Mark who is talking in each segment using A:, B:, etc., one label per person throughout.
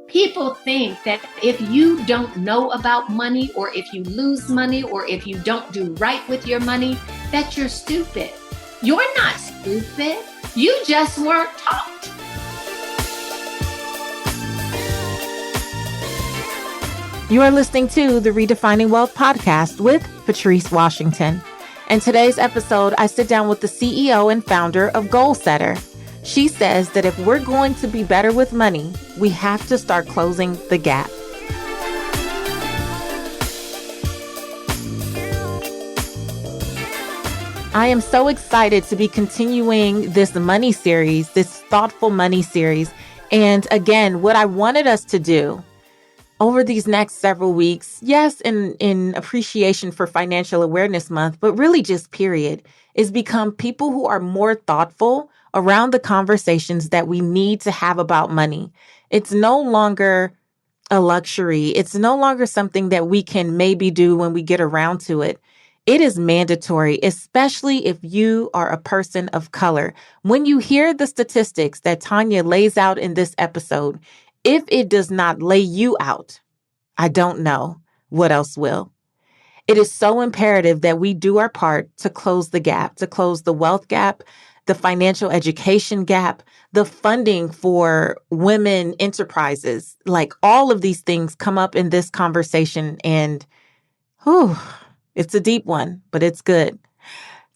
A: People think that if you don't know about money, or if you lose money, or if you don't do right with your money, that you're stupid. You're not stupid. You just weren't taught.
B: You are listening to the Redefining Wealth podcast with Patrice Washington. In today's episode, I sit down with the CEO and founder of Goalsetter. She says that if we're going to be better with money, we have to start closing the gap. I am so excited to be continuing this money series, this thoughtful money series. And again, what I wanted us to do over these next several weeks, yes, in appreciation for Financial Awareness Month, but really just period, is become people who are more thoughtful around the conversations that we need to have about money. It's no longer a luxury. It's no longer something that we can maybe do when we get around to it. It is mandatory, especially if you are a person of color. When you hear the statistics that Tanya lays out in this episode, if it does not lay you out, I don't know what else will. It is so imperative that we do our part to close the gap, to close the wealth gap, the financial education gap, the funding for women enterprises. Like all of these things come up in this conversation, and it's a deep one, but it's good.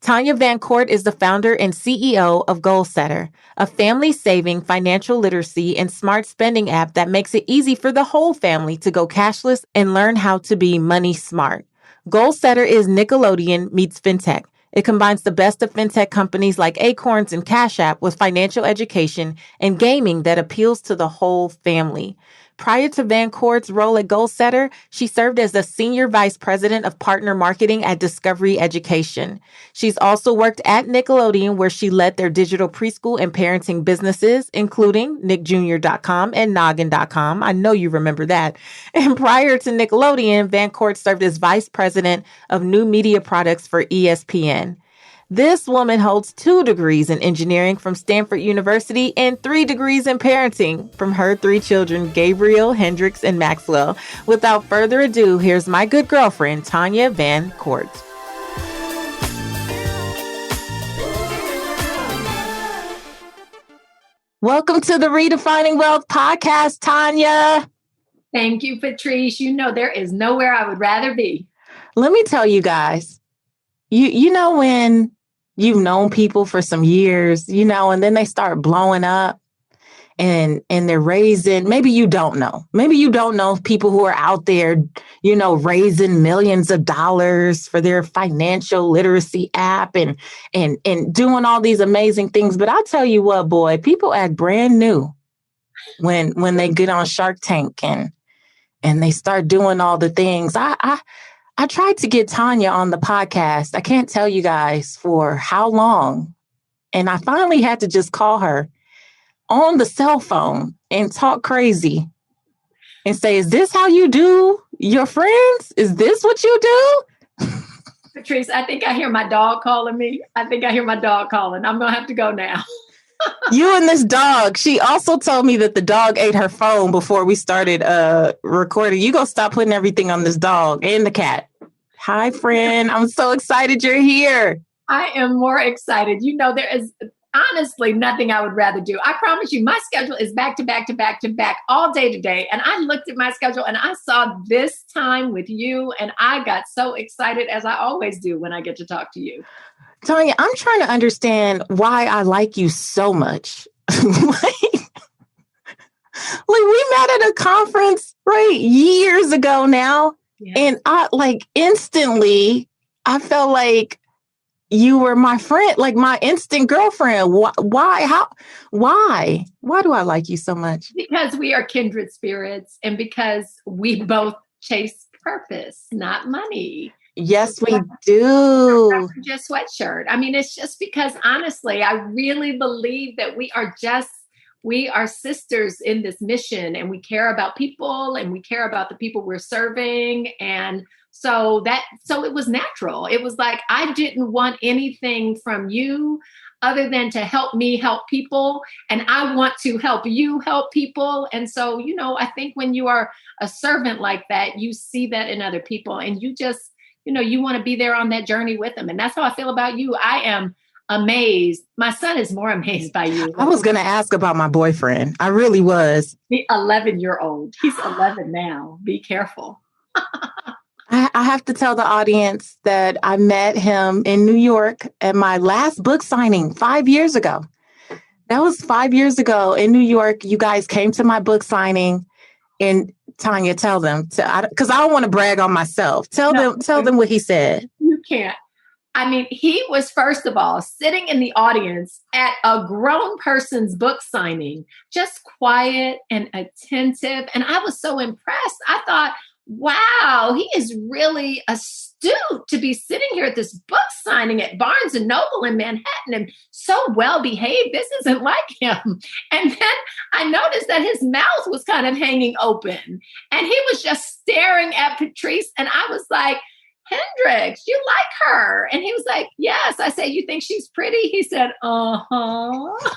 B: Tanya Van Court is the founder and CEO of Goalsetter, a family-saving financial literacy and smart spending app that makes it easy for the whole family to go cashless and learn how to be money smart. Goalsetter is Nickelodeon meets Fintech. It combines the best of Fintech companies like Acorns and CashApp with financial education and gaming that appeals to the whole family. Prior to Van Court's role at Goalsetter, she served as the Senior Vice President of Partner Marketing at Discovery Education. She's also worked at Nickelodeon, where she led their digital preschool and parenting businesses, including nickjr.com and noggin.com. I know you remember that. And prior to Nickelodeon, Van Court served as Vice President of New Media Products for ESPN. This woman holds 2 degrees in engineering from Stanford University and 3 degrees in parenting from her 3 children, Gabriel, Hendrix, and Maxwell. Without further ado, here's my good girlfriend, Tanya Van Court. Welcome to the Redefining Wealth podcast, Tanya.
A: Thank you, Patrice. You know, there is nowhere I would rather be.
B: Let me tell you guys, you know when you've known people for some years, and then they start blowing up and they're raising, maybe you don't know people who are out there, raising millions of dollars for their financial literacy app and doing all these amazing things. But I'll tell you what, boy, people act brand new when they get on Shark Tank and they start doing all the things. I tried to get Tanya on the podcast. I can't tell you guys for how long. And I finally had to just call her on the cell phone and talk crazy and say, is this how you do your friends? Is this what you do?
A: Patrice, I think I hear my dog calling me. I'm going to have to go now.
B: You and this dog. She also told me that the dog ate her phone before we started recording. You go stop putting everything on this dog and the cat. Hi, friend. I'm so excited you're here.
A: I am more excited. There is honestly nothing I would rather do. I promise you, my schedule is back to back to back to back all day today. And I looked at my schedule and I saw this time with you, and I got so excited, as I always do when I get to talk to you.
B: Tanya, I'm trying to understand why I like you so much. like we met at a conference, right, years ago now. Yeah. And I instantly, I felt like you were my friend, like my instant girlfriend. Why do I like you so much?
A: Because we are kindred spirits, and because we both chase purpose, not money.
B: Yes, we do.
A: Just sweatshirt. I mean, it's just because, honestly, I really believe that we are sisters in this mission, and we care about people, and we care about the people we're serving. And so it was natural. It was like, I didn't want anything from you other than to help me help people. And I want to help you help people. And so, I think when you are a servant like that, you see that in other people, and you just, you want to be there on that journey with them. And that's how I feel about you. I am amazed. My son is more amazed by you.
B: I was going to ask about my boyfriend. I really was.
A: The 11-year-old. He's 11 now. Be careful.
B: I have to tell the audience that I met him in New York at my last book signing 5 years ago. That was 5 years ago in New York. You guys came to my book signing, and Tanya, tell them, because I don't want to brag on myself. Tell them what he said.
A: You can't. I mean, he was, first of all, sitting in the audience at a grown person's book signing, just quiet and attentive. And I was so impressed. I thought, wow, he is really astute to be sitting here at this book signing at Barnes and Noble in Manhattan and so well behaved. This isn't like him. And then I noticed that his mouth was kind of hanging open and he was just staring at Patrice. And I was like, Hendrix, you like her? And he was like, yes. I said, you think she's pretty? He said, uh-huh.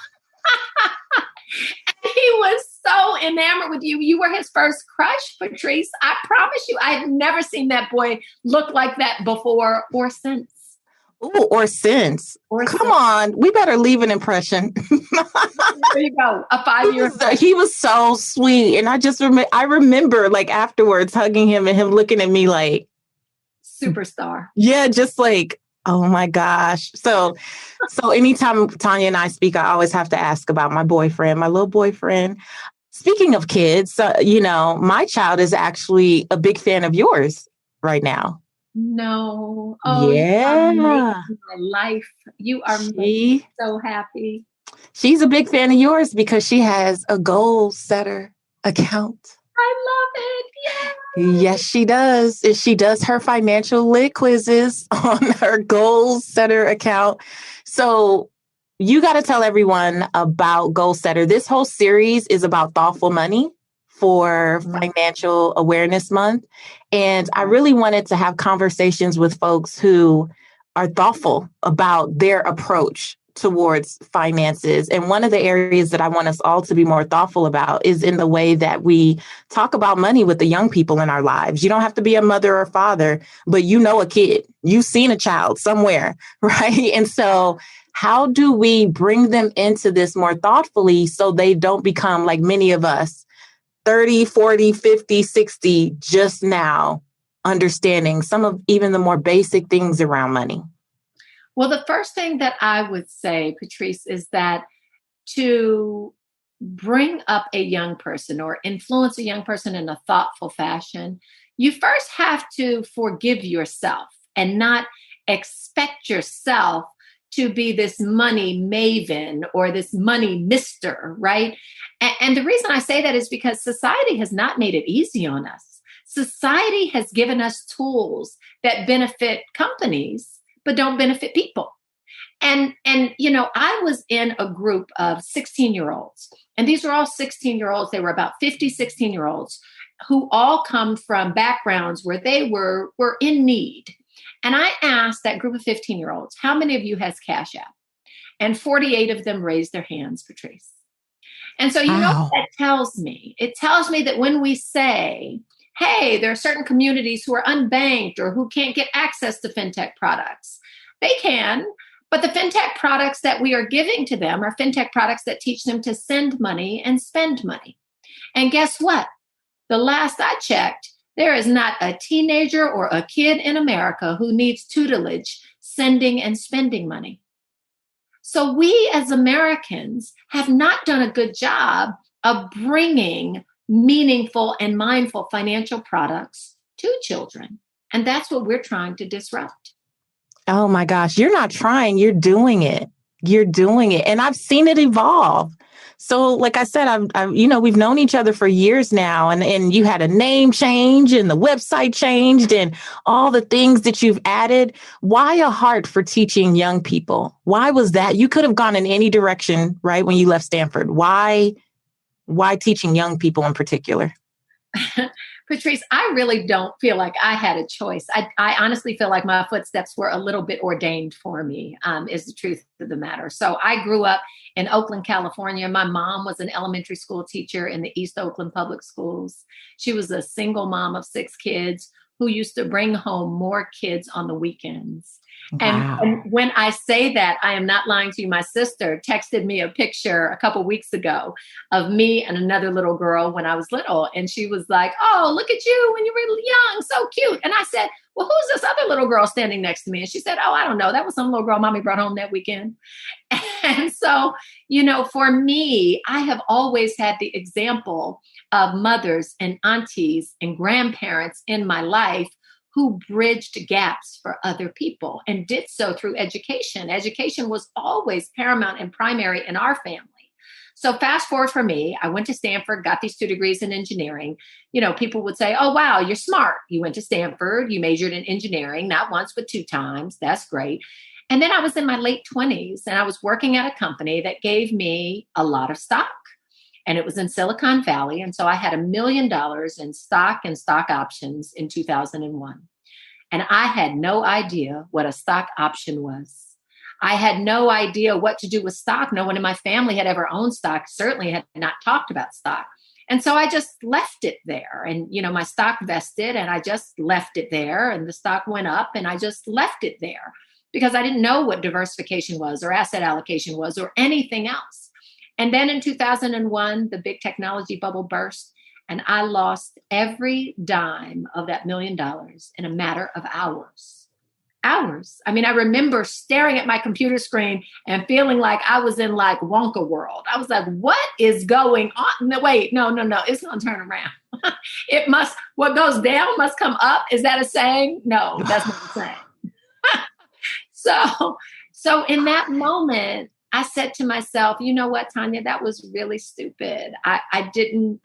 A: He was so enamored with you. You were his first crush, Patrice. I promise you, I've never seen that boy look like that before or since.
B: Ooh, or since. Come on, we better leave an impression.
A: There you go. A 5-year.
B: He was so sweet. And I remember like afterwards hugging him and him looking at me like,
A: superstar.
B: Yeah, just like, oh my gosh. So anytime Tanya and I speak, I always have to ask about my boyfriend, my little boyfriend. Speaking of kids, my child is actually a big fan of yours right now.
A: No. Oh,
B: yeah.
A: You are making my life. You are making me so happy.
B: She's a big fan of yours because she has a Goalsetter account.
A: I love it. Yeah.
B: Yes, she does. She does her financial lit quizzes on her Goalsetter account. So you got to tell everyone about Goalsetter. This whole series is about thoughtful money for Financial Awareness Month. And I really wanted to have conversations with folks who are thoughtful about their approach towards finances. And one of the areas that I want us all to be more thoughtful about is in the way that we talk about money with the young people in our lives. You don't have to be a mother or father, but a kid. You've seen a child somewhere, right? And so how do we bring them into this more thoughtfully so they don't become like many of us, 30, 40, 50, 60, just now understanding some of even the more basic things around money?
A: Well, the first thing that I would say, Patrice, is that to bring up a young person or influence a young person in a thoughtful fashion, you first have to forgive yourself and not expect yourself to be this money maven or this money mister, right? And the reason I say that is because society has not made it easy on us. Society has given us tools that benefit companies but don't benefit people. And I was in a group of 16-year-olds, and these were all 16-year-olds. They were about 50 16-year-olds who all come from backgrounds where they were in need. And I asked that group of 15-year-olds, how many of you has CashApp? And 48 of them raised their hands, Patrice. And so what that tells me? It tells me that when we say, hey, there are certain communities who are unbanked or who can't get access to fintech products. They can, but the fintech products that we are giving to them are fintech products that teach them to send money and spend money. And guess what? The last I checked, there is not a teenager or a kid in America who needs tutelage sending and spending money. So we as Americans have not done a good job of bringing meaningful and mindful financial products to children. And that's what we're trying to disrupt.
B: Oh my gosh, you're not trying, you're doing it. You're doing it. And I've seen it evolve. So like I said, we've known each other for years now, and you had a name change and the website changed and all the things that you've added. Why a heart for teaching young people? Why was that? You could have gone in any direction, right? When you left Stanford. Why teaching young people in particular?
A: Patrice, I really don't feel like I had a choice. I honestly feel like my footsteps were a little bit ordained for me, is the truth of the matter. So I grew up in Oakland, California. My mom was an elementary school teacher in the East Oakland Public Schools. She was a single mom of 6 kids who used to bring home more kids on the weekends.
B: Wow.
A: And when I say that, I am not lying to you. My sister texted me a picture a couple weeks ago of me and another little girl when I was little. And she was like, oh, look at you when you were young. So cute. And I said, well, who's this other little girl standing next to me? And she said, oh, I don't know. That was some little girl mommy brought home that weekend. And so, for me, I have always had the example of mothers and aunties and grandparents in my life who bridged gaps for other people and did so through education. Education was always paramount and primary in our family. So fast forward for me, I went to Stanford, got these 2 degrees in engineering. People would say, oh, wow, you're smart. You went to Stanford, you majored in engineering, not once, but 2 times. That's great. And then I was in my late 20s and I was working at a company that gave me a lot of stock. And it was in Silicon Valley. And so I had $1 million in stock and stock options in 2001. And I had no idea what a stock option was. I had no idea what to do with stock. No one in my family had ever owned stock, certainly had not talked about stock. And so I just left it there. And, my stock vested and I just left it there. And the stock went up and I just left it there because I didn't know what diversification was or asset allocation was or anything else. And then in 2001, the big technology bubble burst and I lost every dime of that $1 million in a matter of hours. Hours. I mean, I remember staring at my computer screen and feeling like I was in like Wonka world. I was like, what is going on? No, wait, no. It's going to turn around. What goes down must come up. Is that a saying? No, that's not a saying. So in that moment, I said to myself, you know what, Tanya, that was really stupid. I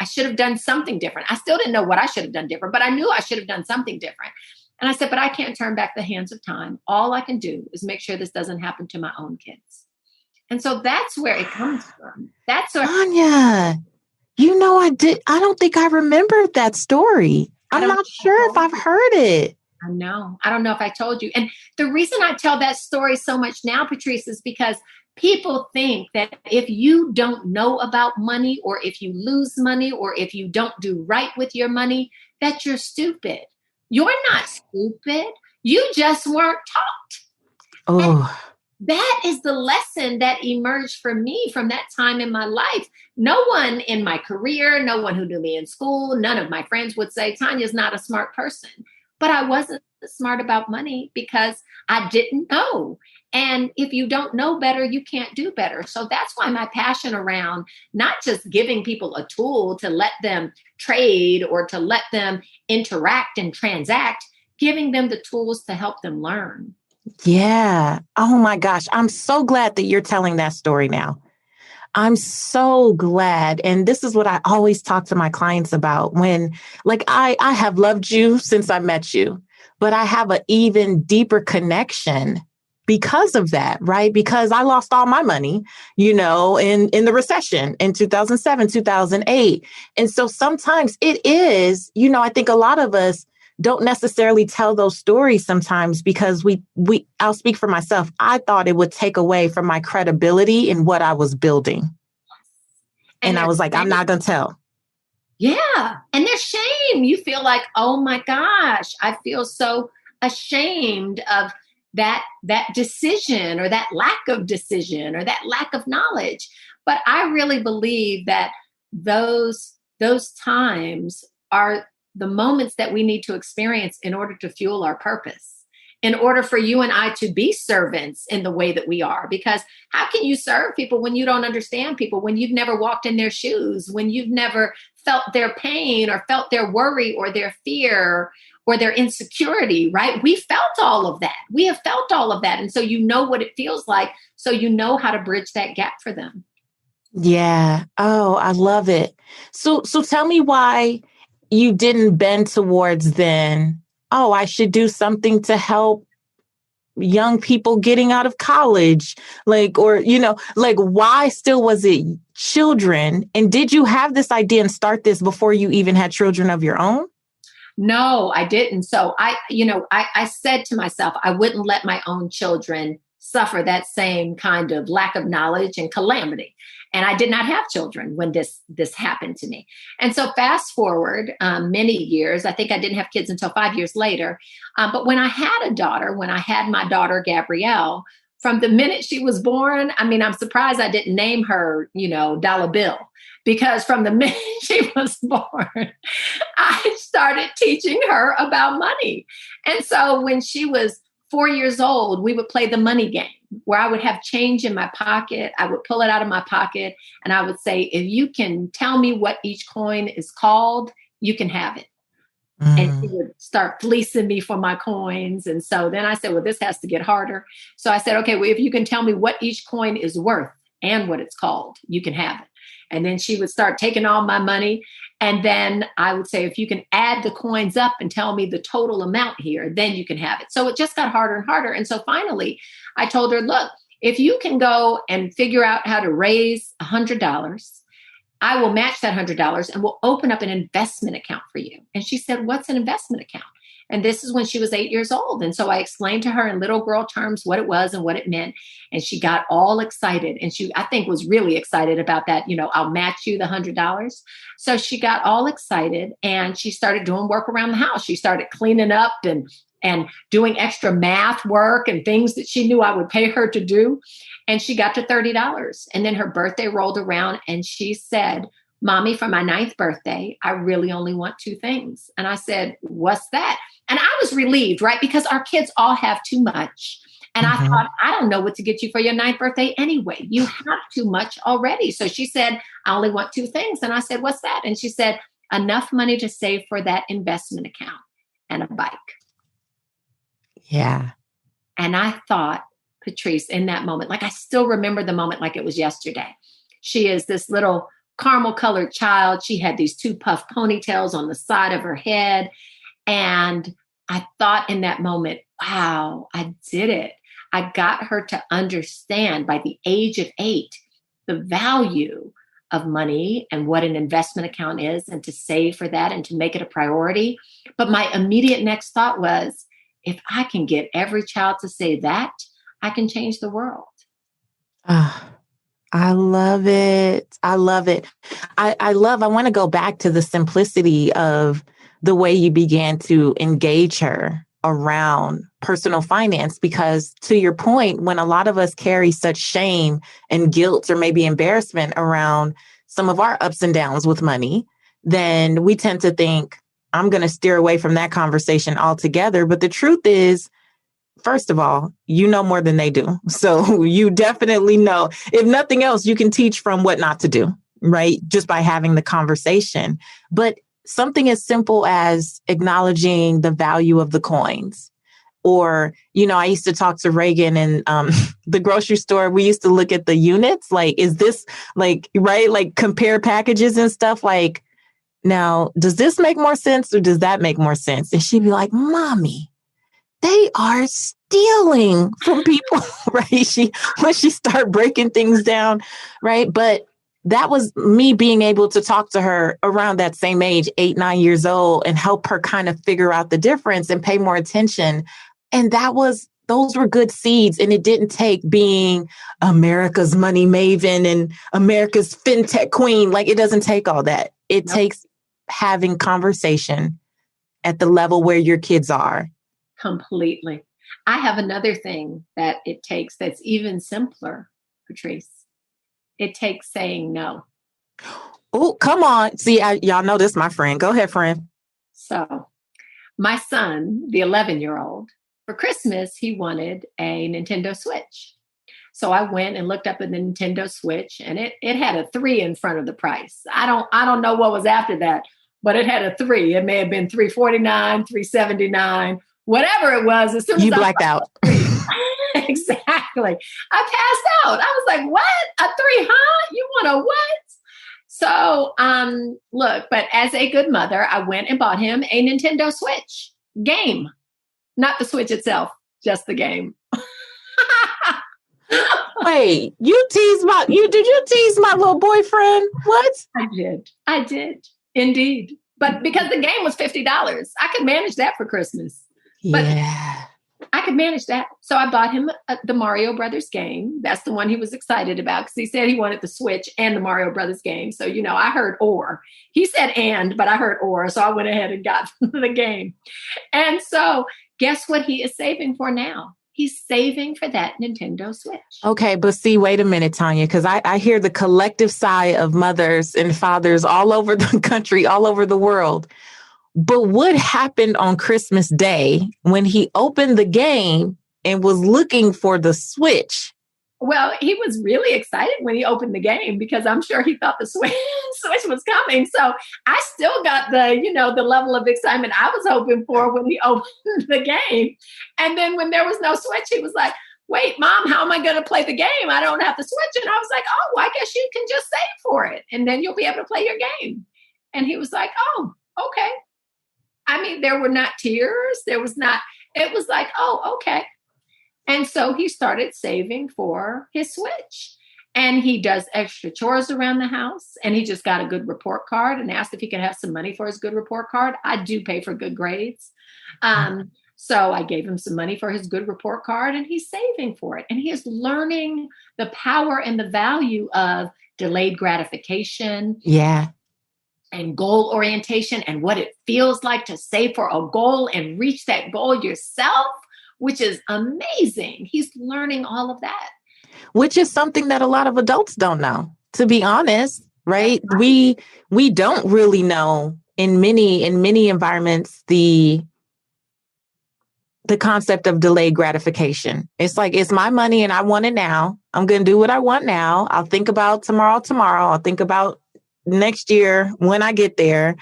A: should have done something different. I still didn't know what I should have done different, but I knew I should have done something different. And I said, but I can't turn back the hands of time. All I can do is make sure this doesn't happen to my own kids. And so that's where it comes from. That's where
B: Tanya, I don't think I remembered that story. I'm not sure if I've heard it.
A: I know. I don't know if I told you. And the reason I tell that story so much now, Patrice, is because people think that if you don't know about money or if you lose money or if you don't do right with your money, that you're stupid. You're not stupid. You just weren't taught.
B: Oh,
A: and that is the lesson that emerged for me from that time in my life. No one in my career, no one who knew me in school, none of my friends would say, Tanya's not a smart person. But I wasn't smart about money because I didn't know. And if you don't know better, you can't do better. So that's why my passion around not just giving people a tool to let them trade or to let them interact and transact, giving them the tools to help them learn.
B: Yeah. Oh my gosh. I'm so glad that you're telling that story now. I'm so glad. And this is what I always talk to my clients about when, I have loved you since I met you, but I have an even deeper connection because of that, right? Because I lost all my money, in the recession in 2007, 2008. And so sometimes it is, I think a lot of us don't necessarily tell those stories sometimes because I'll speak for myself. I thought it would take away from my credibility in what I was building. And I was like, I'm not going to tell.
A: Yeah. And there's shame. You feel like, oh my gosh, I feel so ashamed of that decision or that lack of decision or that lack of knowledge. But I really believe that those times are the moments that we need to experience in order to fuel our purpose, in order for you and I to be servants in the way that we are. Because how can you serve people when you don't understand people, when you've never walked in their shoes, when you've never felt their pain or felt their worry or their fear or their insecurity, right? We felt all of that. We have felt all of that. And so you know what it feels like. So you know how to bridge that gap for them.
B: Yeah. Oh, I love it. So tell me why you didn't bend towards then, I should do something to help young people getting out of college, why still was it children? And did you have this idea and start this before you even had children of your own?
A: No, I didn't. So I said to myself, I wouldn't let my own children suffer that same kind of lack of knowledge and calamity. And I did not have children when this happened to me. And so fast forward many years, I think I didn't have kids until 5 years later. But when I had my daughter, Gabrielle, from the minute she was born, I mean, I'm surprised I didn't name her, Dollar Bill, because from the minute she was born, I started teaching her about money. And so when she was 4 years old, we would play the money game where I would have change in my pocket. I would pull it out of my pocket and I would say, if you can tell me what each coin is called, you can have it. And she would start fleecing me for my coins. And so then I said, well, this has to get harder. So I said, okay, well, if you can tell me what each coin is worth and what it's called, you can have it. And then she would start taking all my money. And then I would say, if you can add the coins up and tell me the total amount here, then you can have it. So it just got harder and harder. And so finally, I told her, look, if you can go and figure out how to raise $100, I will match that $100 and we'll open up an investment account for you. And she said, what's an investment account? And this is when she was 8 years old. And so I explained to her in little girl terms what it was and what it meant. And she got all excited. And she, I think, was really excited about that. I'll match you the $100. So she got all excited and she started doing work around the house. She started cleaning up and doing extra math work and things that she knew I would pay her to do. And she got to $30. And then her birthday rolled around and she said, Mommy, for my 9th birthday, I really only want 2 things. And I said, what's that? And I was relieved, right? Because our kids all have too much. And I thought, I don't know what to get you for your 9th birthday anyway. You have too much already. So she said, I only want 2 things. And I said, what's that? And she said, enough money to save for that investment account and a bike.
B: Yeah.
A: And I thought, Patrice, in that moment, like I still remember the moment like it was yesterday. She is this little caramel colored child. She had these 2 puff ponytails on the side of her head. And I thought in that moment, wow, I did it. I got her to understand by the age of 8, the value of money and what an investment account is and to save for that and to make it a priority. But my immediate next thought was, if I can get every child to say that, I can change the world.
B: I love it. I love it. I want to go back to the simplicity of the way you began to engage her around personal finance, because to your point, when a lot of us carry such shame and guilt or maybe embarrassment around some of our ups and downs with money, then we tend to think, I'm going to steer away from that conversation altogether. But the truth is, first of all, you know more than they do. So you definitely know. If nothing else, you can teach from what not to do, right? Just by having the conversation. But something as simple as acknowledging the value of the coins. Or, I used to talk to Reagan in the grocery store. We used to look at the units. Like, is this right? Like compare packages and stuff. Like, now, does this make more sense or does that make more sense? And she'd be like, Mommy, they are stealing from people, right? When she started breaking things down, right? But that was me being able to talk to her around that same age, 8, 9 years old, and help her kind of figure out the difference and pay more attention. And those were good seeds. And it didn't take being America's money maven and America's fintech queen. Like, it doesn't take all that. It takes having conversation at the level where your kids are.
A: Completely. I have another thing that it takes that's even simpler, Patrice. It takes saying no.
B: Oh, come on. See, y'all know this, my friend. Go ahead, friend.
A: So my son, the 11-year-old, for Christmas, he wanted a Nintendo Switch. So I went and looked up at the Nintendo Switch, and it had a 3 in front of the price. I don't know what was after that, but it had a 3. It may have been $349, $379, whatever it was. As soon as
B: you blacked out.
A: Exactly. I passed out. I was like, what? A 3, huh? You want a what? So, look, but as a good mother, I went and bought him a Nintendo Switch game, not the Switch itself, just the game.
B: Wait, did you tease my little boyfriend? What?
A: I did indeed. But because the game was $50, I could manage that for Christmas. But
B: Yeah.
A: I could manage that. So I bought him the Mario Brothers game. That's the one he was excited about because he said he wanted the Switch and the Mario Brothers game. So, I heard or. He said and, but I heard or. So I went ahead and got the game. And so guess what he is saving for now? He's saving for that Nintendo Switch.
B: Okay, but see, wait a minute, Tanya, because I hear the collective sigh of mothers and fathers all over the country, all over the world. But what happened on Christmas Day when he opened the game and was looking for the Switch?
A: Well, he was really excited when he opened the game because I'm sure he thought the Switch was coming. So I still got the level of excitement I was hoping for when he opened the game. And then when there was no Switch, he was like, wait, Mom, how am I going to play the game? I don't have the Switch. And I was like, oh, I guess you can just save for it. And then you'll be able to play your game. And he was like, oh, okay. I mean, there were not tears. It was like, oh, okay. And so he started saving for his Switch. And he does extra chores around the house. And he just got a good report card and asked if he could have some money for his good report card. I do pay for good grades. So I gave him some money for his good report card and he's saving for it. And he is learning the power and the value of delayed gratification.
B: Yeah.
A: And goal orientation and what it feels like to save for a goal and reach that goal yourself, which is amazing. He's learning all of that.
B: Which is something that a lot of adults don't know, to be honest, right? We don't really know in many environments the concept of delayed gratification. It's like, it's my money and I want it now. I'm going to do what I want now. I'll think about tomorrow. I'll think about next year when I get there.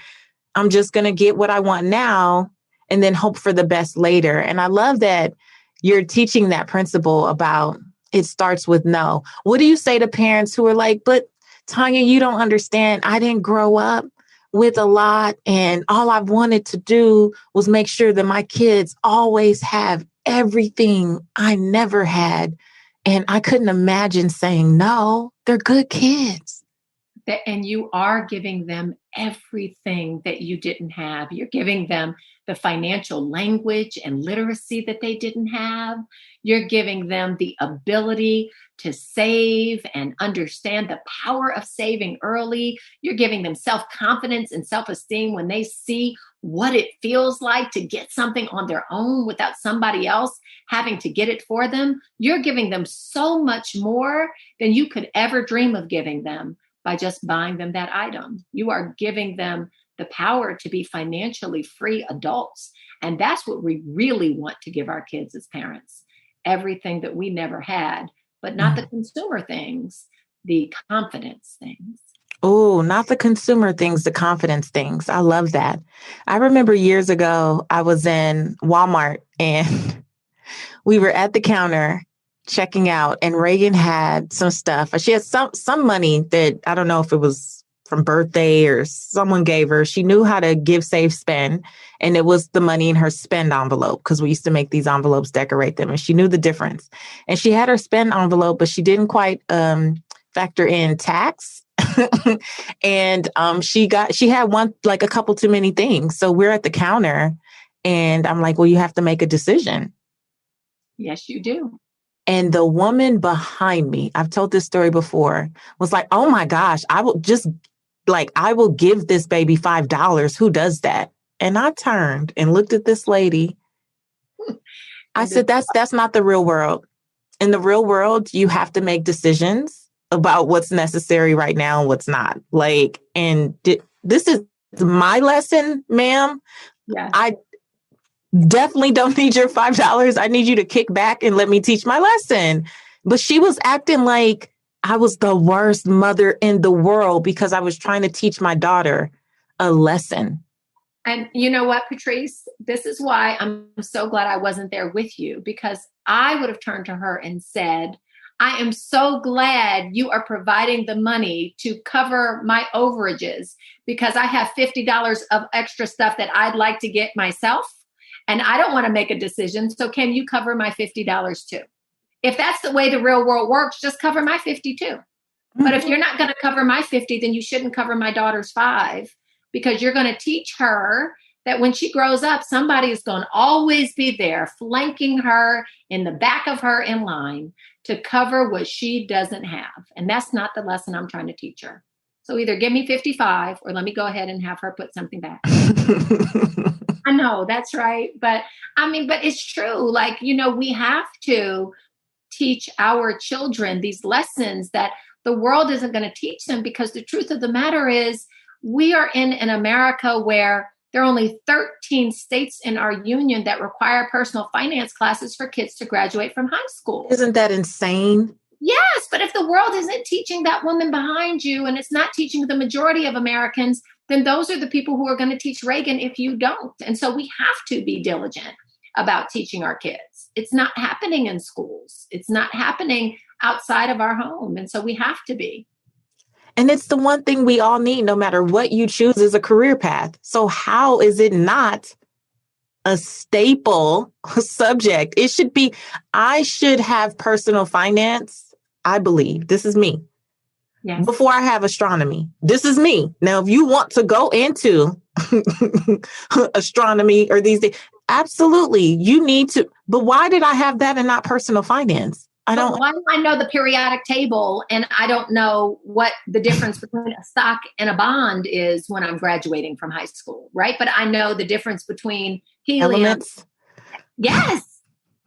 B: I'm just going to get what I want now and then hope for the best later. And I love that you're teaching that principle about it starts with no. What do you say to parents who are like, but Tanya, you don't understand. I didn't grow up with a lot and all I've wanted to do was make sure that my kids always have everything I never had. And I couldn't imagine saying no. They're good kids.
A: And you are giving them everything that you didn't have. You're giving them the financial language and literacy that they didn't have. You're giving them the ability to save and understand the power of saving early. You're giving them self-confidence and self-esteem when they see what it feels like to get something on their own without somebody else having to get it for them. You're giving them so much more than you could ever dream of giving them by just buying them that item. You are giving them the power to be financially free adults. And that's what we really want to give our kids as parents. Everything that we never had, but not the consumer things, the confidence things.
B: Oh, not the consumer things, the confidence things. I love that. I remember years ago, I was in Walmart and we were at the counter checking out and Reagan had some stuff. She had some money that I don't know if it was from birthday or someone gave her. She knew how to give, save, spend. And it was the money in her spend envelope because we used to make these envelopes, decorate them. And she knew the difference. And she had her spend envelope, but she didn't quite factor in tax. And she had a couple too many things. So we're at the counter and I'm like, well, you have to make a decision.
A: Yes, you do.
B: And the woman behind me, I've told this story before, was like, oh my gosh, I will give this baby $5. Who does that? And I turned and looked at this lady. I said, that's not the real world. In the real world, you have to make decisions about what's necessary right now and what's not. This is my lesson, ma'am.
A: Yeah.
B: I definitely don't need your $5. I need you to kick back and let me teach my lesson. But she was acting like I was the worst mother in the world because I was trying to teach my daughter a lesson.
A: And you know what, Patrice? This is why I'm so glad I wasn't there with you, because I would have turned to her and said, I am so glad you are providing the money to cover my overages because I have $50 of extra stuff that I'd like to get myself. And I don't want to make a decision. So can you cover my $50 too? If that's the way the real world works, just cover my 50 too. Mm-hmm. But if you're not going to cover my 50, then you shouldn't cover my daughter's 5. because you're going to teach her that when she grows up, somebody is going to always be there flanking her in the back of her in line to cover what she doesn't have. And that's not the lesson I'm trying to teach her. So either give me 55 or let me go ahead and have her put something back. I know, that's right. But but it's true. Like, we have to teach our children these lessons that the world isn't going to teach them, because the truth of the matter is we are in an America where there are only 13 states in our union that require personal finance classes for kids to graduate from high school.
B: Isn't that insane?
A: Yes, but if the world isn't teaching that woman behind you, and it's not teaching the majority of Americans, then those are the people who are going to teach Reagan if you don't. And so we have to be diligent about teaching our kids. It's not happening in schools. It's not happening outside of our home. And so we have to be.
B: And it's the one thing we all need, no matter what you choose as a career path. So how is it not a staple subject? It should be. I should have personal finance. I believe, this is me.
A: Yes.
B: Before I have astronomy. This is me. Now, if you want to go into astronomy or these things, absolutely, you need to. But why did I have that and not personal finance?
A: Why do I know the periodic table and I don't know what the difference between a stock and a bond is when I'm graduating from high school, right? But I know the difference between helium.
B: Elements.
A: Yes.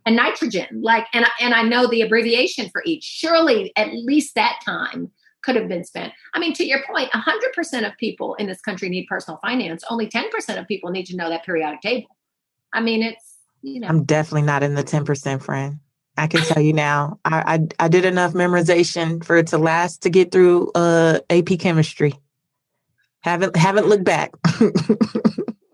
A: And nitrogen, and I know the abbreviation for each. Surely at least that time could have been spent. To your point, 100% of people in this country need personal finance. Only 10% of people need to know that periodic table. It's,
B: I'm definitely not in the 10%, friend. I can tell you now. I did enough memorization for it to last to get through AP chemistry. Haven't looked back.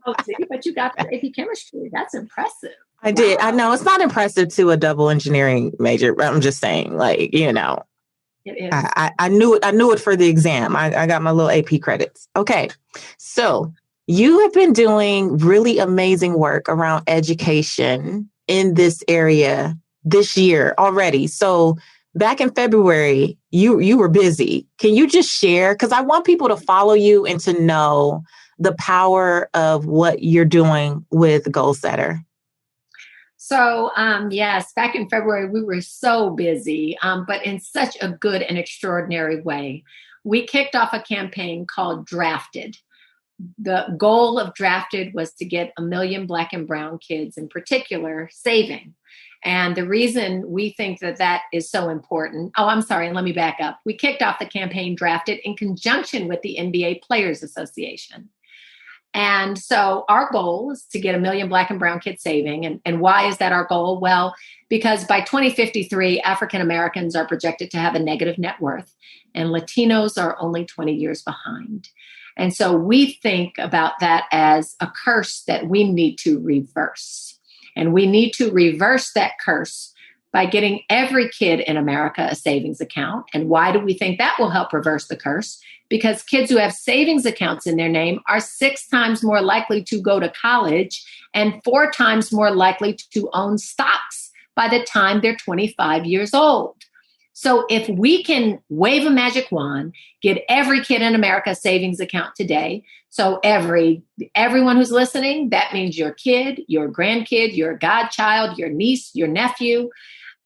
A: Oh, see, but you got the AP chemistry. That's impressive.
B: I did. I know it's not impressive to a double engineering major, but I'm just saying,
A: It is.
B: I knew it. I knew it for the exam. I got my little AP credits. Okay. So you have been doing really amazing work around education in this area this year already. So back in February, you were busy. Can you just share? Because I want people to follow you and to know the power of what you're doing with Goalsetter.
A: So, yes, back in February, we were so busy, but in such a good and extraordinary way. We kicked off a campaign called Drafted. The goal of Drafted was to get 1 million Black and brown kids in particular saving. And the reason we think that is so important. Oh, I'm sorry. And let me back up. We kicked off the campaign Drafted in conjunction with the NBA Players Association. And so our goal is to get 1 million Black and brown kids saving. And why is that our goal? Well, because by 2053, African Americans are projected to have a negative net worth, and Latinos are only 20 years behind. And so we think about that as a curse that we need to reverse. And we need to reverse that curse by getting every kid in America a savings account. And why do we think that will help reverse the curse? Because kids who have savings accounts in their name are 6 times more likely to go to college and 4 times more likely to own stocks by the time they're 25 years old. So if we can wave a magic wand, get every kid in America a savings account today. So everyone who's listening, that means your kid, your grandkid, your godchild, your niece, your nephew,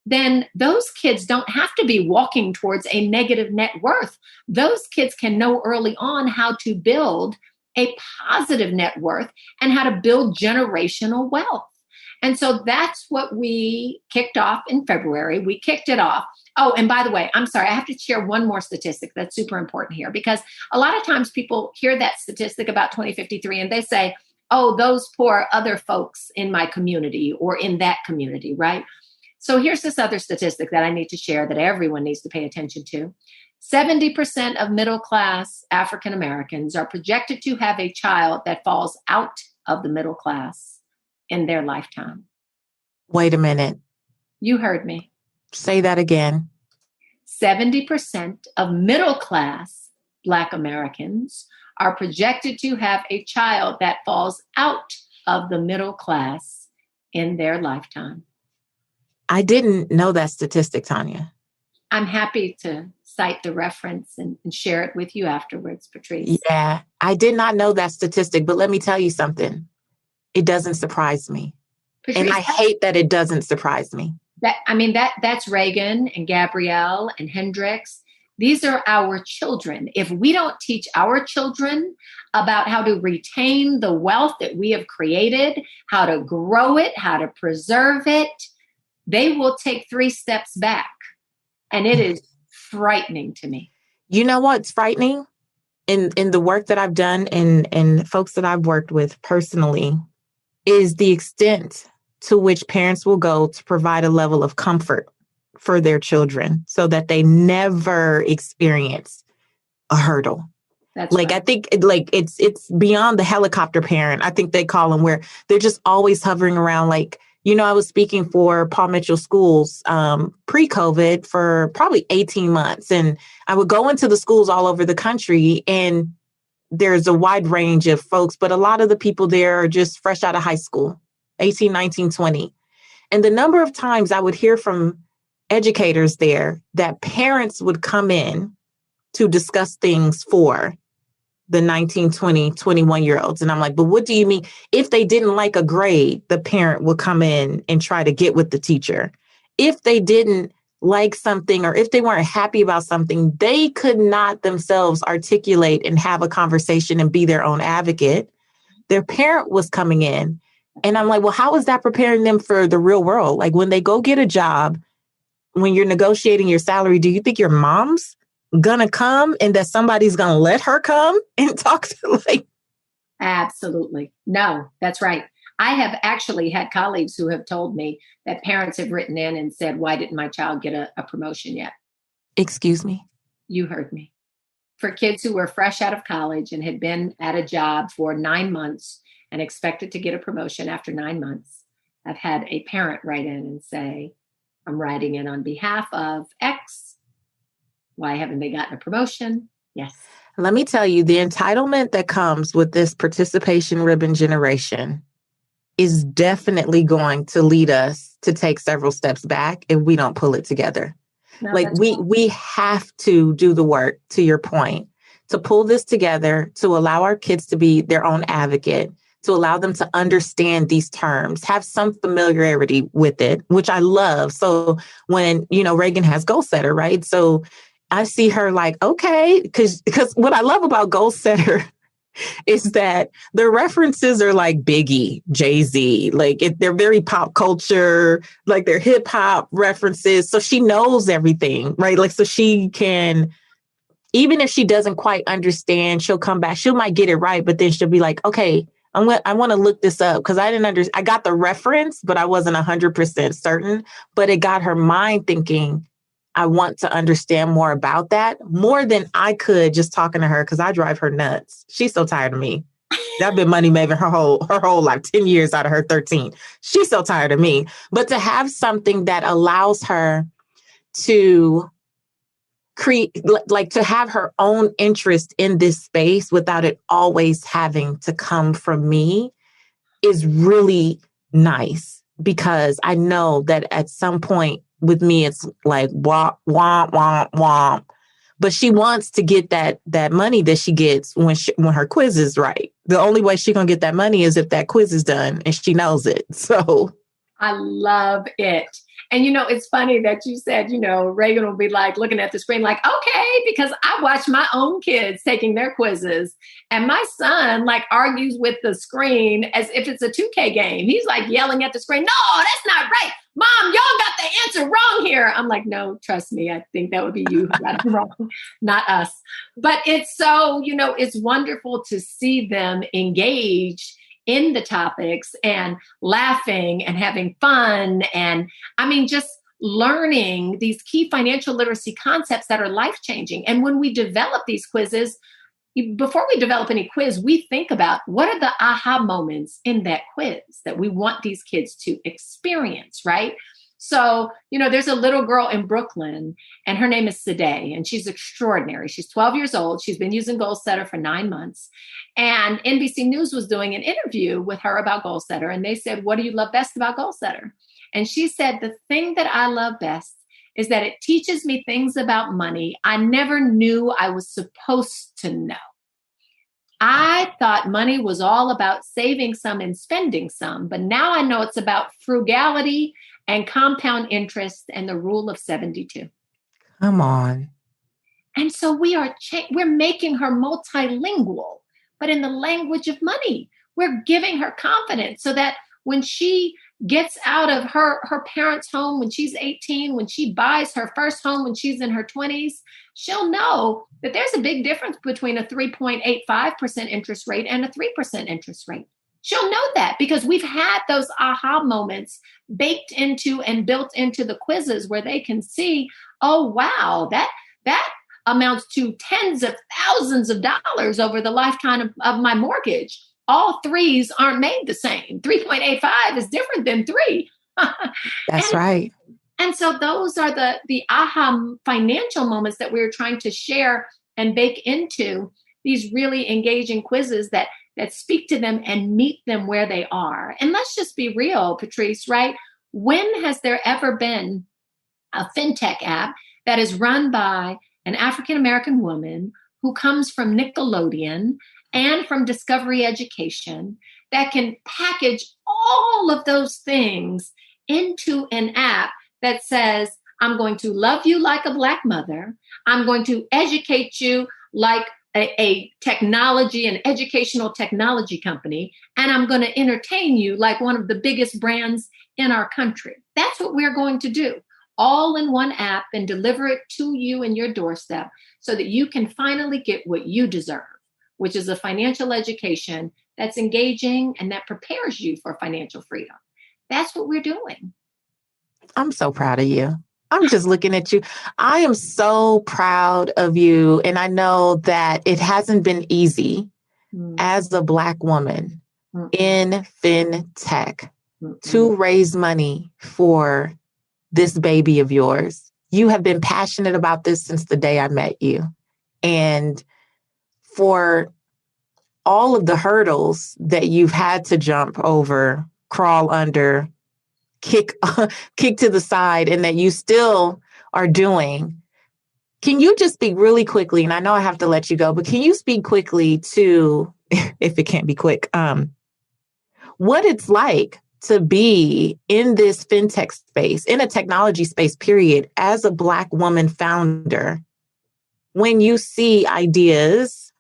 A: then those kids don't have to be walking towards a negative net worth. Those kids can know early on how to build a positive net worth and how to build generational wealth. And so that's what we kicked off in February. We kicked it off. Oh, and by the way, I'm sorry, I have to share one more statistic that's super important here, because a lot of times people hear that statistic about 2053 and they say, oh, those poor other folks in my community or in that community, right? So here's this other statistic that I need to share that everyone needs to pay attention to. 70% of middle-class African Americans are projected to have a child that falls out of the middle class in their lifetime.
B: Wait a minute.
A: You heard me.
B: Say that again.
A: 70% of middle-class Black Americans are projected to have a child that falls out of the middle class in their lifetime.
B: I didn't know that statistic, Tanya.
A: I'm happy to cite the reference and share it with you afterwards, Patrice.
B: Yeah, I did not know that statistic, but let me tell you something. It doesn't surprise me.
A: Patrice,
B: And I hate that it doesn't surprise me.
A: That's Reagan and Gabrielle and Hendrix. These are our children. If we don't teach our children about how to retain the wealth that we have created, how to grow it, how to preserve it, they will take 3 steps back. And it is frightening to me.
B: You know what's frightening? In the work that I've done and folks that I've worked with personally is the extent to which parents will go to provide a level of comfort for their children so that they never experience a hurdle.
A: That's
B: like,
A: right.
B: I think it's beyond the helicopter parent. I think they call them, where they're just always hovering around. Like, I was speaking for Paul Mitchell Schools pre-COVID for probably 18 months. And I would go into the schools all over the country, and there's a wide range of folks, but a lot of the people there are just fresh out of high school, 18, 19, 20. And the number of times I would hear from educators there that parents would come in to discuss things for the 19, 20, 21-year-olds. And I'm like, but what do you mean? If they didn't like a grade, the parent would come in and try to get with the teacher. If they didn't like something, or if they weren't happy about something, they could not themselves articulate and have a conversation and be their own advocate. Their parent was coming in. And I'm like, well, how is that preparing them for the real world? Like, when they go get a job, when you're negotiating your salary, do you think your mom's gonna come and that somebody's gonna let her come and talk to, like?
A: Absolutely. No, that's right. I have actually had colleagues who have told me that parents have written in and said, why didn't my child get a promotion yet?
B: Excuse me?
A: You heard me. For kids who were fresh out of college and had been at a job for 9 months and expected to get a promotion after 9 months, I've had a parent write in and say, I'm writing in on behalf of X. Why haven't they gotten a promotion? Yes.
B: Let me tell you, the entitlement that comes with this participation ribbon generation is definitely going to lead us to take several steps back if we don't pull it together.
A: No,
B: like we have to do the work, to your point, to pull this together, to allow our kids to be their own advocate, to allow them to understand these terms, have some familiarity with it, which I love. So when, Reagan has Goalsetter, right? So I see her like, okay, because what I love about Goalsetter is that the references are like Biggie, Jay-Z, they're very pop culture, like they're hip hop references. So she knows everything, right? Like, so she can, even if she doesn't quite understand, she'll come back. She might get it right, but then she'll be like, okay, I want to look this up because I didn't understand. I got the reference, but I wasn't 100% certain, but it got her mind thinking. I want to understand more about that, more than I could just talking to her, because I drive her nuts. She's so tired of me. I've been money making her whole life, 10 years out of her 13. She's so tired of me. But to have something that allows her to create, like to have her own interest in this space without it always having to come from me, is really nice, because I know that at some point with me, it's like womp, womp, womp, womp. But she wants to get that money that she gets when her quiz is right. The only way she's going to get that money is if that quiz is done and she knows it. So
A: I love it. And, it's funny that you said, Reagan will be like looking at the screen like, okay, because I watch my own kids taking their quizzes, and my son like argues with the screen as if it's a 2K game. He's like yelling at the screen, no, that's not right. Mom, y'all got the answer wrong here. I'm like, no, trust me. I think that would be you who got it wrong, not us. But it's so, it's wonderful to see them engaged in the topics and laughing and having fun. And just learning these key financial literacy concepts that are life-changing. And when we develop these quizzes, before we develop any quiz, we think about what are the aha moments in that quiz that we want these kids to experience, right? So, there's a little girl in Brooklyn, and her name is Sadeh, and she's extraordinary. She's 12 years old. She's been using Goalsetter for 9 months. And NBC News was doing an interview with her about Goalsetter, and they said, what do you love best about Goalsetter? And she said, the thing that I love best is that it teaches me things about money I never knew I was supposed to know. I thought money was all about saving some and spending some, but now I know it's about frugality and compound interest and the rule of 72.
B: Come on.
A: And so we're making her multilingual, but in the language of money. We're giving her confidence so that when she gets out of her parents' home when she's 18, when she buys her first home when she's in her 20s, she'll know that there's a big difference between a 3.85% interest rate and a 3% interest rate. She'll know that because we've had those aha moments baked into and built into the quizzes where they can see, oh, wow, that amounts to tens of thousands of dollars over the lifetime of my mortgage. All threes aren't made the same. 3.85 is different than 3.
B: That's right.
A: And so those are the aha financial moments that we're trying to share and bake into these really engaging quizzes that speak to them and meet them where they are. And let's just be real, Patrice, right? When has there ever been a fintech app that is run by an African-American woman who comes from Nickelodeon and from Discovery Education that can package all of those things into an app that says, I'm going to love you like a Black mother. I'm going to educate you like a technology and educational technology company. And I'm going to entertain you like one of the biggest brands in our country. That's what we're going to do. All in one app and deliver it to you in your doorstep so that you can finally get what you deserve, which is a financial education that's engaging and that prepares you for financial freedom. That's what we're doing.
B: I'm so proud of you. I'm just looking at you. I am so proud of you. And I know that it hasn't been easy as a Black woman in fintech to raise money for this baby of yours. You have been passionate about this since the day I met you. And for all of the hurdles that you've had to jump over, crawl under, kick to the side, and that you still are doing. Can you just speak really quickly, and I know I have to let you go, but can you speak quickly to, if it can't be quick, what it's like to be in this fintech space, in a technology space, period, as a Black woman founder, when you see ideas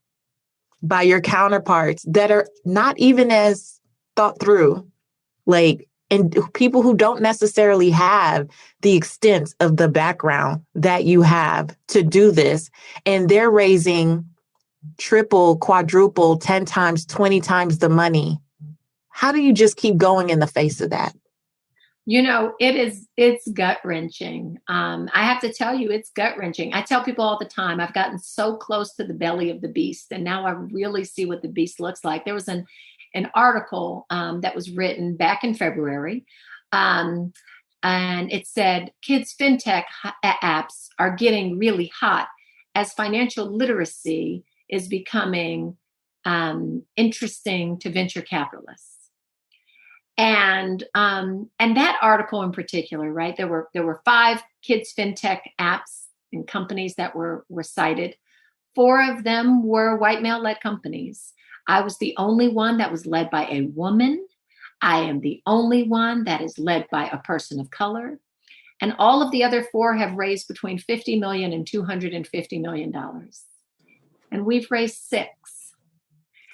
B: by your counterparts that are not even as thought through, like, and people who don't necessarily have the extent of the background that you have to do this, and they're raising triple, quadruple, 10 times, 20 times the money. How do you just keep going in the face of that?
A: You know, it's gut wrenching. I have to tell you, it's gut wrenching. I tell people all the time, I've gotten so close to the belly of the beast, and now I really see what the beast looks like. There was an article that was written back in February, and it said, kids' fintech apps are getting really hot as financial literacy is becoming interesting to venture capitalists. And that article in particular, right? There were 5 kids fintech apps and companies that were cited. 4 of them were white male-led companies. I was the only one that was led by a woman. I am the only one that is led by a person of color. And all of the other 4 have raised between $50 million and $250 million. And we've raised 6.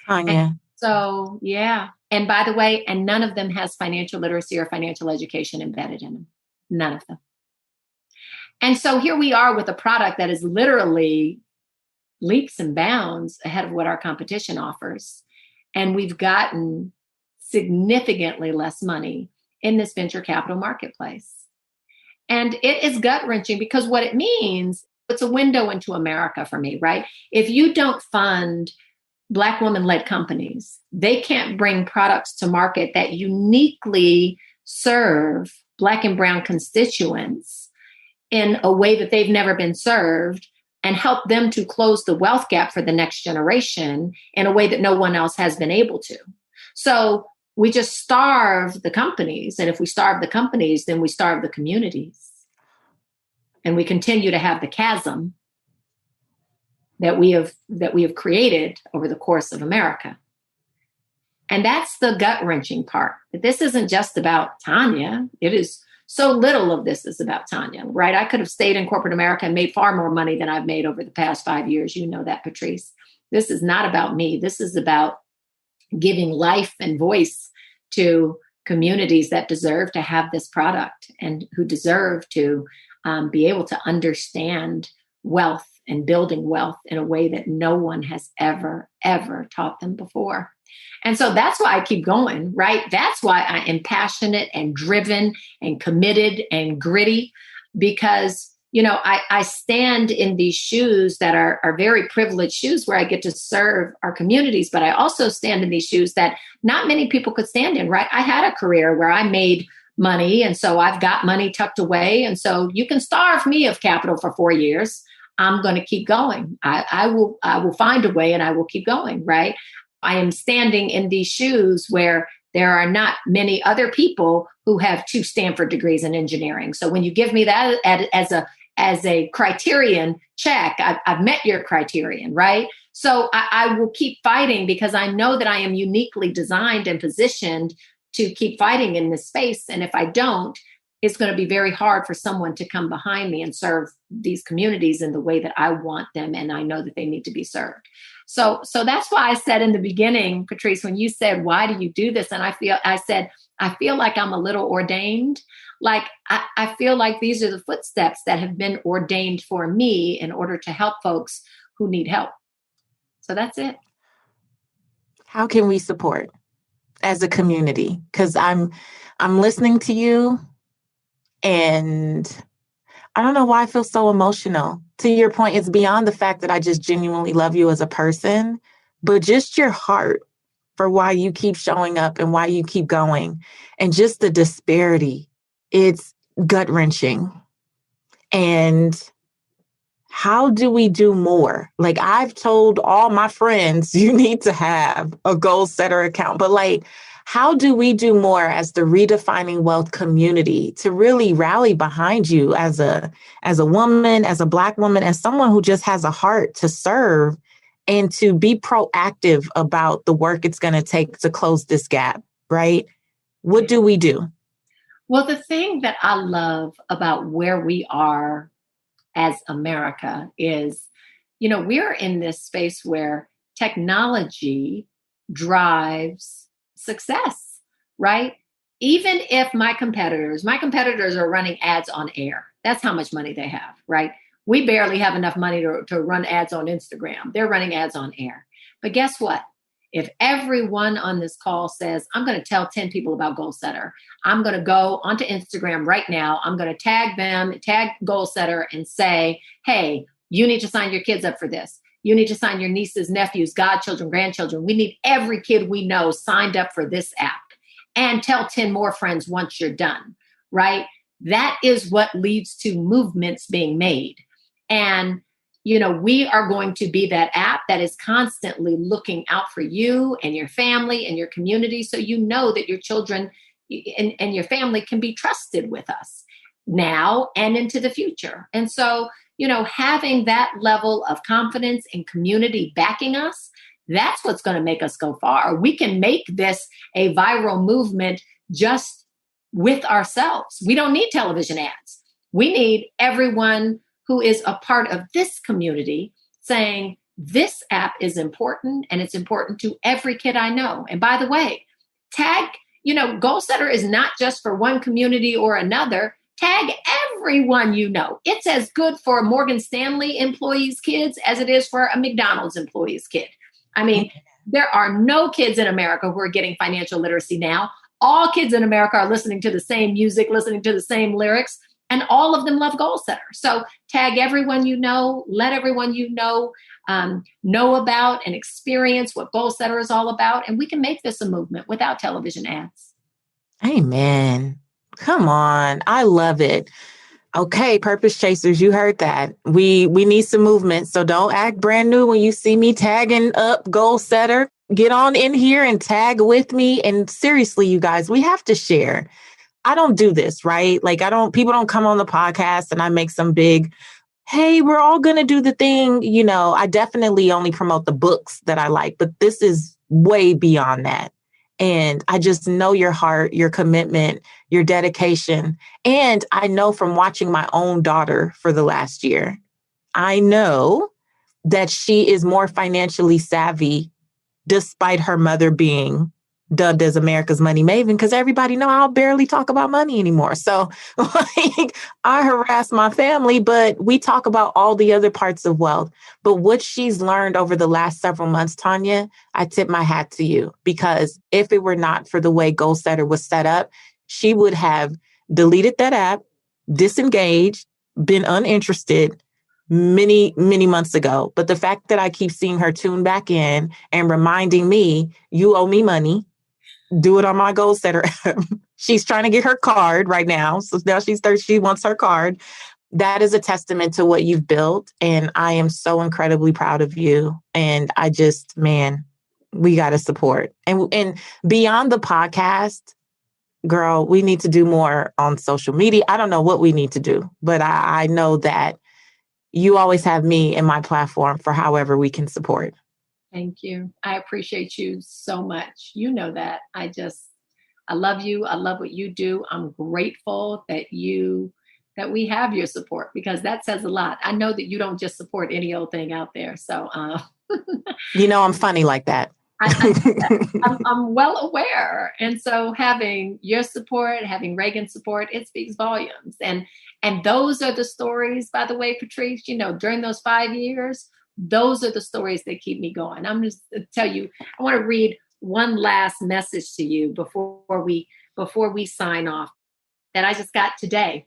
B: Tanya.
A: So, yeah. And by the way, and none of them has financial literacy or financial education embedded in them. None of them. And so here we are with a product that is literally leaps and bounds ahead of what our competition offers. And we've gotten significantly less money in this venture capital marketplace. And it is gut wrenching because what it means, it's a window into America for me, right? If you don't fund Black woman-led companies, they can't bring products to market that uniquely serve Black and brown constituents in a way that they've never been served and help them to close the wealth gap for the next generation in a way that no one else has been able to. So we just starve the companies. And if we starve the companies, then we starve the communities. And we continue to have the chasm that we have created over the course of America. And that's the gut-wrenching part. This isn't just about Tanya. It is so little of this is about Tanya, right? I could have stayed in corporate America and made far more money than I've made over the past 5 years. You know that, Patrice. This is not about me. This is about giving life and voice to communities that deserve to have this product and who deserve to be able to understand wealth and building wealth in a way that no one has ever taught them before. And so that's why I keep going, right? That's why I am passionate and driven and committed and gritty, because, I stand in these shoes that are very privileged shoes where I get to serve our communities, but I also stand in these shoes that not many people could stand in, right? I had a career where I made money, and so I've got money tucked away. And so you can starve me of capital for 4 years. I'm going to keep going. I will find a way, and I will keep going, right? I am standing in these shoes where there are not many other people who have 2 Stanford degrees in engineering. So when you give me that as a criterion, check, I've met your criterion, right? So I will keep fighting because I know that I am uniquely designed and positioned to keep fighting in this space. And if I don't, it's going to be very hard for someone to come behind me and serve these communities in the way that I want them. And I know that they need to be served. So that's why I said in the beginning, Patrice, when you said, why do you do this? And I feel like I'm a little ordained. Like I feel like these are the footsteps that have been ordained for me in order to help folks who need help. So that's it.
B: How can we support as a community? Because I'm listening to you, and I don't know why I feel so emotional. To your point, it's beyond the fact that I just genuinely love you as a person, but just your heart for why you keep showing up and why you keep going, and just the disparity. It's gut-wrenching. And how do we do more? Like, I've told all my friends, you need to have a Goalsetter account, but like, how do we do more as the Redefining Wealth community to really rally behind you as a woman, as a Black woman, as someone who just has a heart to serve and to be proactive about the work it's going to take to close this gap, right? What do we do?
A: Well, the thing that I love about where we are as America is, we're in this space where technology drives success, right? Even if my competitors are running ads on air, that's how much money they have, right? We barely have enough money to run ads on Instagram. They're running ads on air. But guess what? If everyone on this call says, I'm going to tell 10 people about Goalsetter, I'm going to go onto Instagram right now, I'm going to tag Goalsetter and say, hey, you need to sign your kids up for this. You need to sign your nieces, nephews, godchildren, grandchildren. We need every kid we know signed up for this app, and tell 10 more friends once you're done, right? That is what leads to movements being made. And we are going to be that app that is constantly looking out for you and your family and your community, so you know that your children and your family can be trusted with us now and into the future. And so, having that level of confidence and community backing us, that's what's going to make us go far. We can make this a viral movement just with ourselves. We don't need television ads. We need everyone who is a part of this community saying, this app is important, and it's important to every kid I know. And by the way, tag, Goalsetter is not just for one community or another. Tag everyone you know. It's as good for a Morgan Stanley employee's kids as it is for a McDonald's employee's kid. I mean, there are no kids in America who are getting financial literacy now. All kids in America are listening to the same music, listening to the same lyrics, and all of them love Goalsetter. So tag everyone you know, let everyone you know about and experience what Goalsetter is all about. And we can make this a movement without television ads.
B: Amen. Come on. I love it. Okay, purpose chasers, you heard that. We need some movement. So don't act brand new when you see me tagging up Goalsetter. Get on in here and tag with me. And seriously, you guys, we have to share. I don't do this, right? Like people don't come on the podcast and I make some big, hey, we're all going to do the thing. I definitely only promote the books that I like, but this is way beyond that. And I just know your heart, your commitment, your dedication. And I know from watching my own daughter for the last year, I know that she is more financially savvy despite her mother being dubbed as America's money maven, because everybody know I'll barely talk about money anymore. So like, I harass my family, but we talk about all the other parts of wealth. But what she's learned over the last several months, Tanya, I tip my hat to you, because if it were not for the way Goalsetter was set up, she would have deleted that app, disengaged, been uninterested many, many months ago. But the fact that I keep seeing her tune back in and reminding me, you owe me money, do it on my Goalsetter app. She's trying to get her card right now. So now she wants her card. That is a testament to what you've built. And I am so incredibly proud of you. And I just, man, we got to support. And beyond the podcast, girl, we need to do more on social media. I don't know what we need to do, but I know that you always have me and my platform for however we can support.
A: Thank you. I appreciate you so much. You know that. I love you. I love what you do. I'm grateful that we have your support, because that says a lot. I know that you don't just support any old thing out there. So,
B: I'm funny like that.
A: I'm well aware. And so having your support, having Reagan's support, it speaks volumes. And those are the stories, by the way, Patrice, during those 5 years, those are the stories that keep me going. I'm just to tell you, I want to read one last message to you before we sign off that I just got today.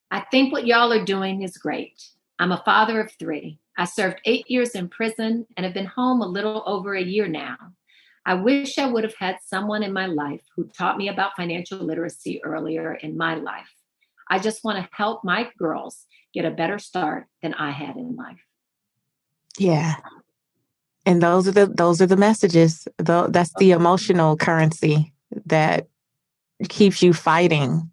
A: I think what y'all are doing is great. I'm a father of 3. I served 8 years in prison and have been home a little over a year now. I wish I would have had someone in my life who taught me about financial literacy earlier in my life. I just want to help my girls get a better start than I had in life.
B: Yeah. And those are the messages. That's the emotional currency that keeps you fighting,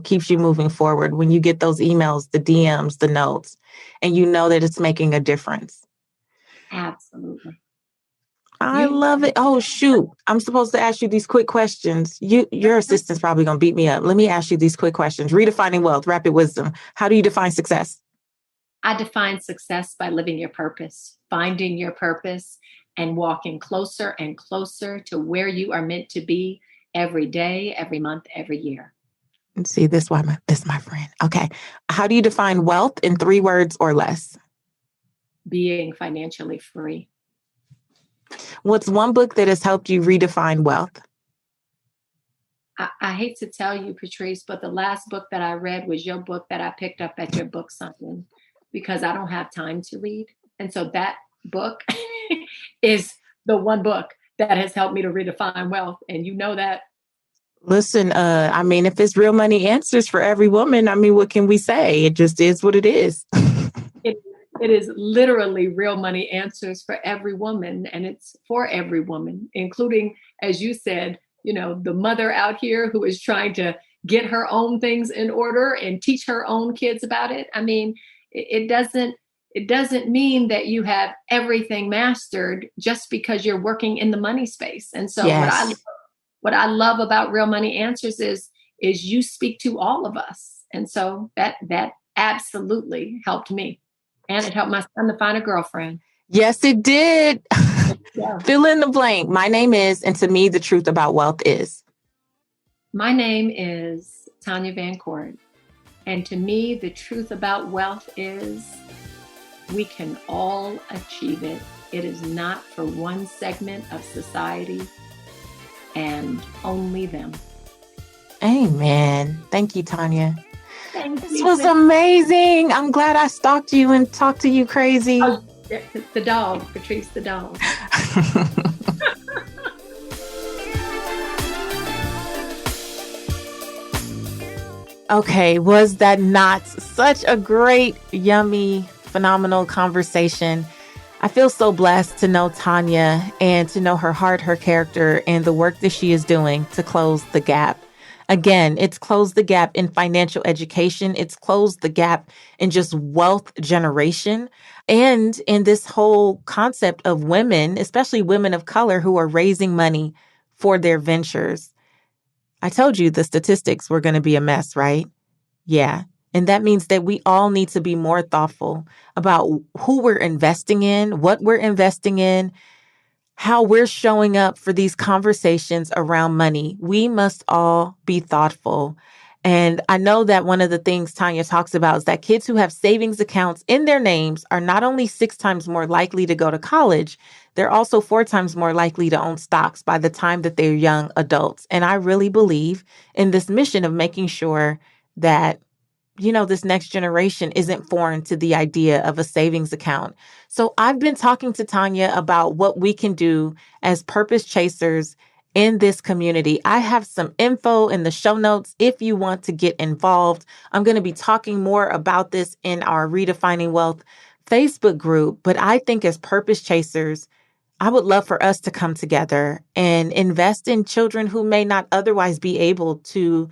B: keeps you moving forward. When you get those emails, the DMs, the notes, and you know that it's making a difference.
A: Absolutely.
B: I love it. Oh, shoot. I'm supposed to ask you these quick questions. Your assistant's probably going to beat me up. Let me ask you these quick questions. Redefining wealth, rapid wisdom. How do you define success?
A: I define success by living your purpose, finding your purpose, and walking closer and closer to where you are meant to be every day, every month, every year.
B: See, this is my friend. Okay. How do you define wealth in 3 words or less?
A: Being financially free.
B: What's one book that has helped you redefine wealth?
A: I hate to tell you, Patrice, but the last book that I read was your book that I picked up at your book signing, because I don't have time to read. And so that book is the one book that has helped me to redefine wealth. And you know that.
B: Listen, if it's Real Money Answers for every woman, what can we say? It just is what it is.
A: It is literally Real Money Answers for every woman. And it's for every woman, including, as you said, the mother out here who is trying to get her own things in order and teach her own kids about it. It doesn't mean that you have everything mastered just because you're working in the money space. And so yes. What I love about Real Money Answers is you speak to all of us. And so that absolutely helped me. And it helped my son to find a girlfriend.
B: Yes, it did. Yeah. Fill in the blank. My name is, and to me, the truth about wealth is.
A: My name is Tanya Van Court. And to me, the truth about wealth is we can all achieve it. It is not for one segment of society and only them.
B: Amen. Thank you, Tanya. This was amazing. I'm glad I stalked you and talked to you crazy.
A: Oh, the dog, Patrice, the dog.
B: Okay, was that not such a great, yummy, phenomenal conversation? I feel so blessed to know Tanya and to know her heart, her character, and the work that she is doing to close the gap Again, it's closed the gap in financial education. It's closed the gap in just wealth generation and in this whole concept of women, especially women of color who are raising money for their ventures. I told you the statistics were going to be a mess, right? Yeah. And that means that we all need to be more thoughtful about who we're investing in, what we're investing in, how we're showing up for these conversations around money. We must all be thoughtful. And I know that one of the things Tanya talks about is that kids who have savings accounts in their names are not only 6 times more likely to go to college, they're also 4 times more likely to own stocks by the time that they're young adults. And I really believe in this mission of making sure that this next generation isn't foreign to the idea of a savings account. So I've been talking to Tanya about what we can do as purpose chasers in this community. I have some info in the show notes if you want to get involved. I'm going to be talking more about this in our Redefining Wealth Facebook group. But I think as purpose chasers, I would love for us to come together and invest in children who may not otherwise be able to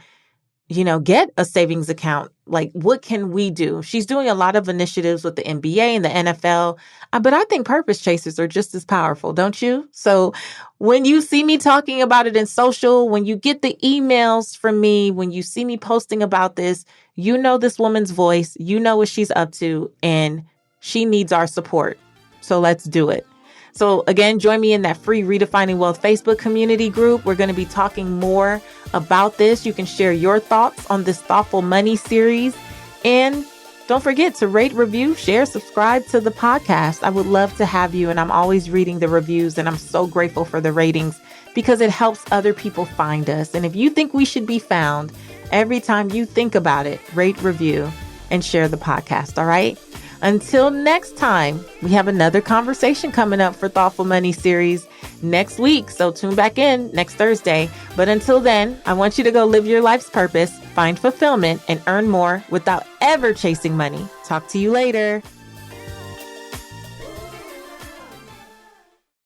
B: get a savings account. Like, what can we do? She's doing a lot of initiatives with the NBA and the NFL, but I think purpose chasers are just as powerful, don't you? So when you see me talking about it in social, when you get the emails from me, when you see me posting about this, this woman's voice, what she's up to, and she needs our support. So let's do it. So again, join me in that free Redefining Wealth Facebook community group. We're going to be talking more about this. You can share your thoughts on this Thoughtful Money series. And don't forget to rate, review, share, subscribe to the podcast. I would love to have you. And I'm always reading the reviews, and I'm so grateful for the ratings because it helps other people find us. And if you think we should be found, every time you think about it, rate, review, and share the podcast. All right? Until next time, we have another conversation coming up for Thoughtful Money series next week. So tune back in next Thursday. But until then, I want you to go live your life's purpose, find fulfillment, and earn more without ever chasing money. Talk to you later.